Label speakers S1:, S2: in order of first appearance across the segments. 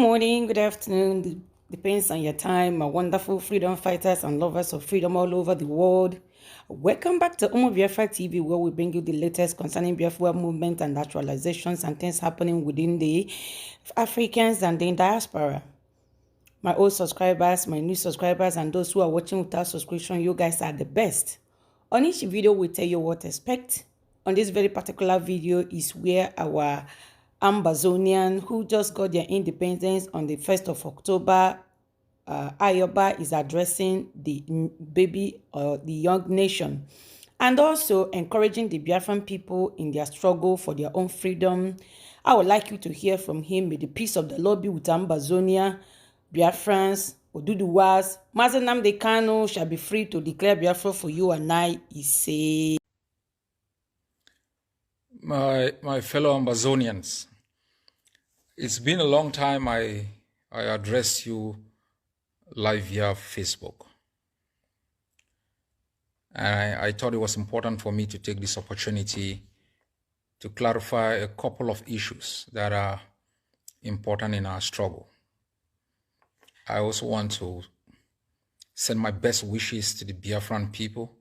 S1: morning, good afternoon, depends on your time, my wonderful freedom fighters and lovers of freedom all over the world. Welcome back to Biafra TV, where we bring you the latest concerning Biafra movement and naturalizations and things happening within the Africans and the diaspora. My old subscribers, my new subscribers, and those who are watching without subscription, you guys are the best. On each video, we tell you what to expect. On this very particular video is where our Ambazonian, who just got their independence on the 1st of October, Ayoba is addressing the baby or the young nation and also encouraging the Biafran people in their struggle for their own freedom. I would like you to hear from him. May the peace of the Lord be with Ambazonia, Biafrans, Oduduwas. Nnamdi Kanu shall be free to declare Biafra for you and I, he say.
S2: My fellow Ambazonians, it's been a long time I addressed you live via Facebook. And I thought it was important for me to take this opportunity to clarify a couple of issues that are important in our struggle. I also want to send my best wishes to the Biafran people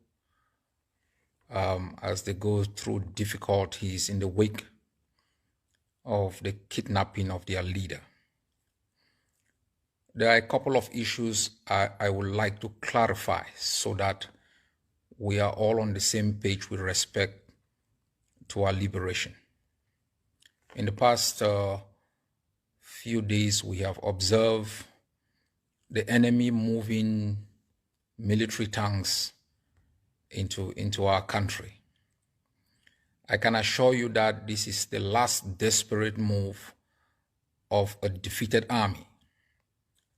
S2: as they go through difficulties in the wake of the kidnapping of their leader. There are a couple of issues I would like to clarify so that we are all on the same page with respect to our liberation. In the past few days, we have observed the enemy moving military tanks into our country. I can assure you that this is the last desperate move of a defeated army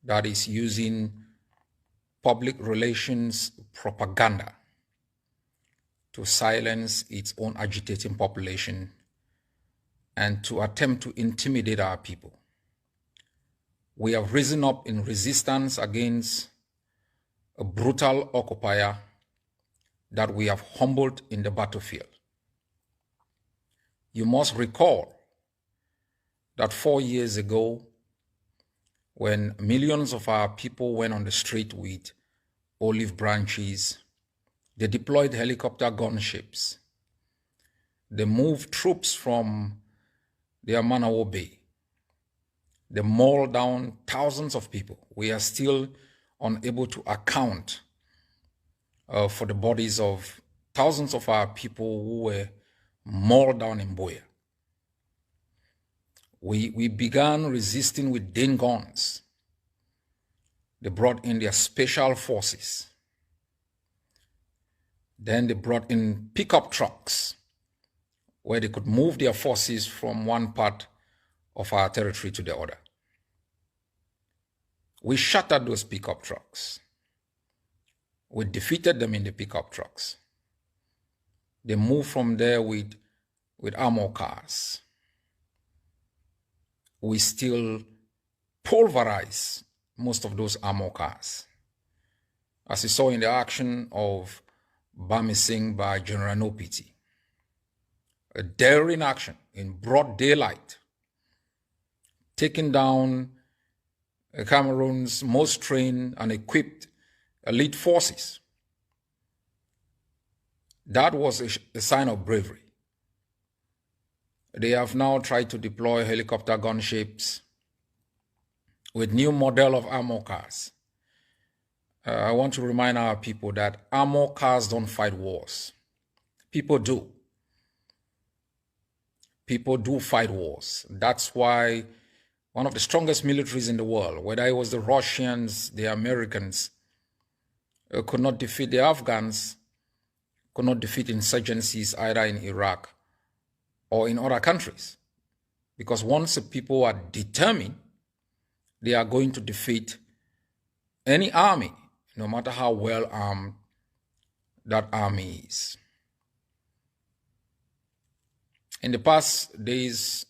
S2: that is using public relations propaganda to silence its own agitating population and to attempt to intimidate our people. We have risen up in resistance against a brutal occupier that we have humbled in the battlefield. You must recall that 4 years ago, when millions of our people went on the street with olive branches, they deployed helicopter gunships. They moved troops from the Amanawo Bay. They mauled down thousands of people. We are still unable to account for the bodies of thousands of our people who were mauled down in Boya. We began resisting with Dane guns. They brought in their special forces. Then they brought in pickup trucks where they could move their forces from one part of our territory to the other. We shattered those pickup trucks. We defeated them in the pickup trucks. They moved from there with armor cars. We still pulverize most of those armor cars. As you saw in the action of Bamising by General Nopiti, a daring action in broad daylight, taking down Cameroon's most trained and equipped elite forces. That was a sign of bravery. They have now tried to deploy helicopter gunships with new model of armor cars. I want to remind our people that armor cars don't fight wars. People do. People do fight wars. That's why one of the strongest militaries in the world, whether it was the Russians, the Americans, could not defeat the Afghans, could not defeat insurgencies either in Iraq or in other countries. Because once the people are determined, they are going to defeat any army, no matter how well armed that army is. In the past days,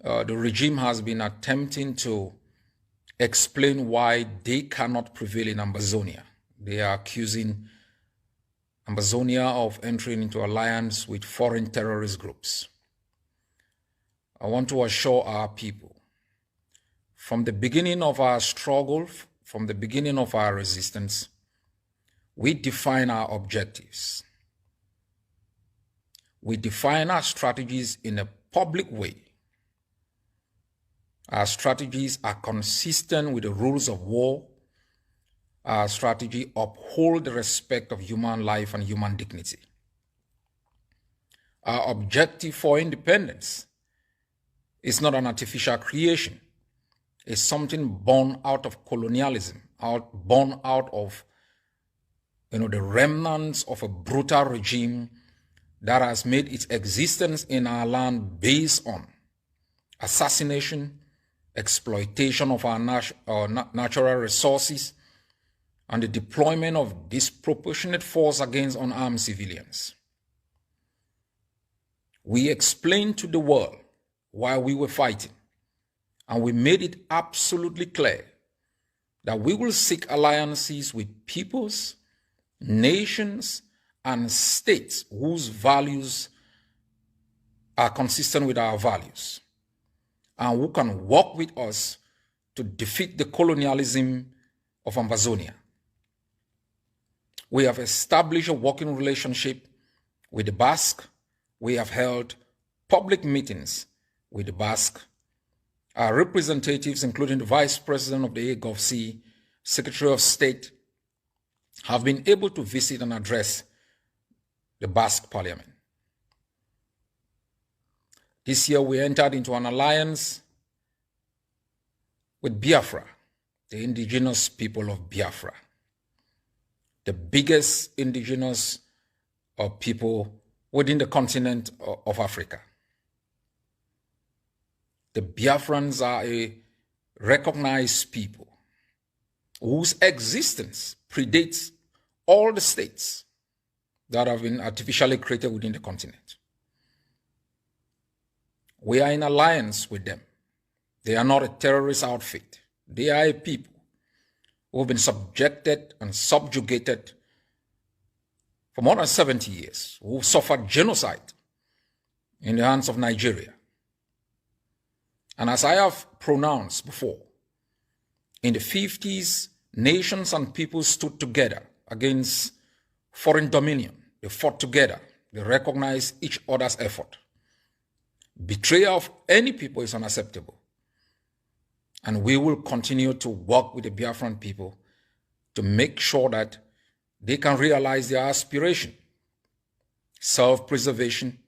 S2: the regime has been attempting to explain why they cannot prevail in Ambazonia. They are accusing Ambazonia of entering into alliance with foreign terrorist groups. I want to assure our people, from the beginning of our struggle, from the beginning of our resistance, we define our objectives. We define our strategies in a public way. Our strategies are consistent with the rules of war. Our strategy upholds the respect of human life and human dignity. Our objective for independence is not an artificial creation. It's something born out of colonialism, born out of the remnants of a brutal regime that has made its existence in our land based on assassination, exploitation of our natural resources, and the deployment of disproportionate force against unarmed civilians. We explained to the world why we were fighting, and we made it absolutely clear that we will seek alliances with peoples, nations, and states whose values are consistent with our values, and who can work with us to defeat the colonialism of Ambazonia. We have established a working relationship with the Basque. We have held public meetings with the Basque. Our representatives, including the Vice President of the Govt, Secretary of State, have been able to visit and address the Basque Parliament. This year we entered into an alliance with Biafra, the indigenous people of Biafra, the biggest indigenous people within the continent of Africa. The Biafrans are a recognized people whose existence predates all the states that have been artificially created within the continent. We are in alliance with them. They are not a terrorist outfit. They are a people who have been subjected and subjugated for more than 70 years, who suffered genocide in the hands of Nigeria. And as I have pronounced before, in the 50s, nations and people stood together against foreign dominion. They fought together. They recognized each other's effort. Betrayal of any people is unacceptable. And we will continue to work with the Biafran people to make sure that they can realize their aspiration, self-preservation,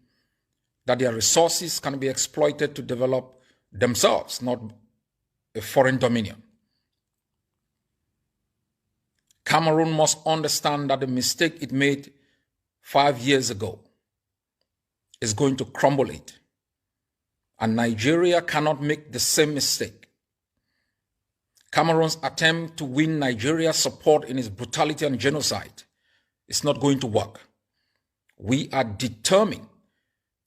S2: that their resources can be exploited to develop themselves, not a foreign dominion. Cameroon must understand that the mistake it made 5 years ago is going to crumble it. And Nigeria cannot make the same mistake. Cameroon's attempt to win Nigeria's support in its brutality and genocide is not going to work. We are determined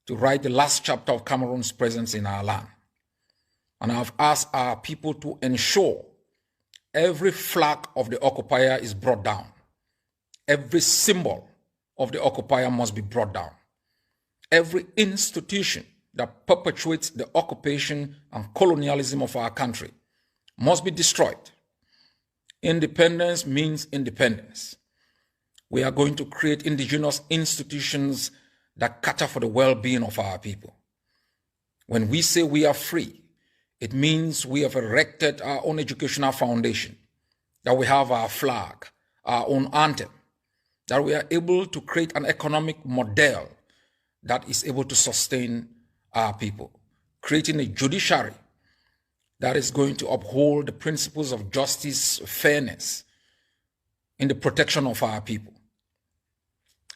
S2: to write the last chapter of Cameroon's presence in our land. And I've asked our people to ensure every flag of the occupier is brought down. Every symbol of the occupier must be brought down. Every institution that perpetuates the occupation and colonialism of our country must be destroyed. Independence means independence. We are going to create indigenous institutions that cater for the well-being of our people. When we say we are free, it means we have erected our own educational foundation, that we have our flag, our own anthem, that we are able to create an economic model that is able to sustain our people, creating a judiciary that is going to uphold the principles of justice, fairness, in the protection of our people.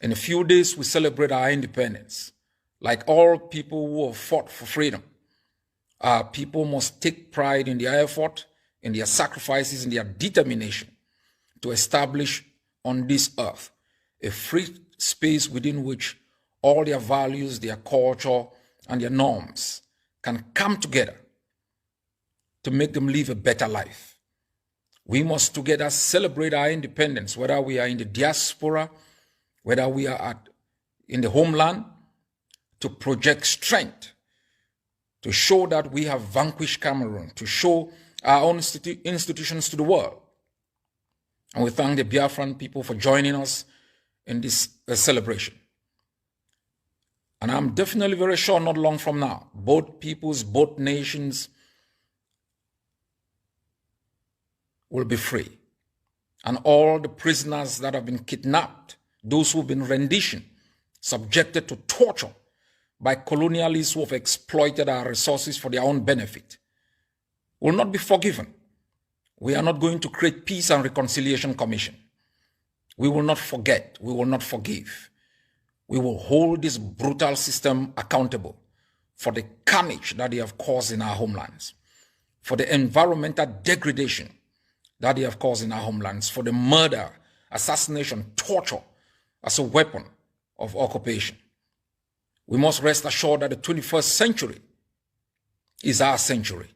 S2: In a few days, we celebrate our independence. Like all people who have fought for freedom, our people must take pride in their effort, in their sacrifices, in their determination to establish on this earth a free space within which all their values, their culture, and their norms can come together to make them live a better life. We must together celebrate our independence, whether we are in the diaspora, whether we are in the homeland, to project strength, to show that we have vanquished Cameroon, to show our own institutions to the world. And we thank the Biafran people for joining us in this celebration. And I'm definitely very sure not long from now, both peoples, both nations will be free. And all the prisoners that have been kidnapped, those who have been renditioned, subjected to torture by colonialists who have exploited our resources for their own benefit, will not be forgiven. We are not going to create Peace and Reconciliation Commission. We will not forget. We will not forgive. We will hold this brutal system accountable for the carnage that they have caused in our homelands, for the environmental degradation that they have caused in our homelands, for the murder, assassination, torture as a weapon of occupation. We must rest assured that the 21st century is our century,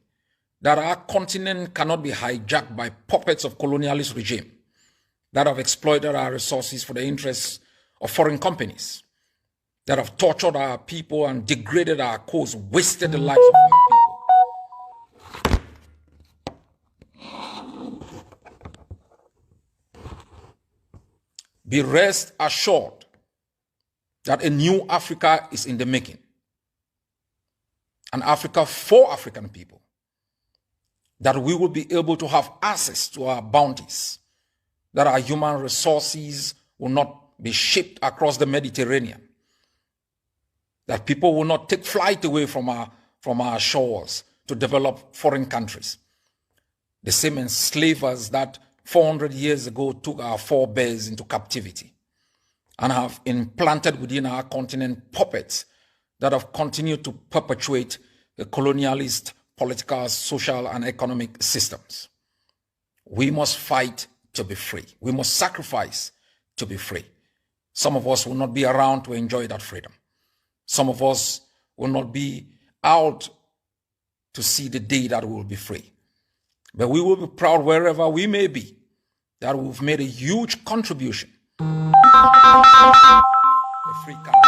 S2: that our continent cannot be hijacked by puppets of colonialist regime that have exploited our resources for the interests of foreign companies, that have tortured our people and degraded our cause, wasted the lives of our people. Be rest assured that a new Africa is in the making. An Africa for African people. That we will be able to have access to our bounties. That our human resources will not be shipped across the Mediterranean. That people will not take flight away from our shores to develop foreign countries. The same enslavers that 400 years ago took our forebears into captivity and have implanted within our continent puppets that have continued to perpetuate the colonialist political, social, and economic systems. We must fight to be free. We must sacrifice to be free. Some of us will not be around to enjoy that freedom. Some of us will not be out to see the day that we will be free. But we will be proud wherever we may be that we've made a huge contribution to a free country.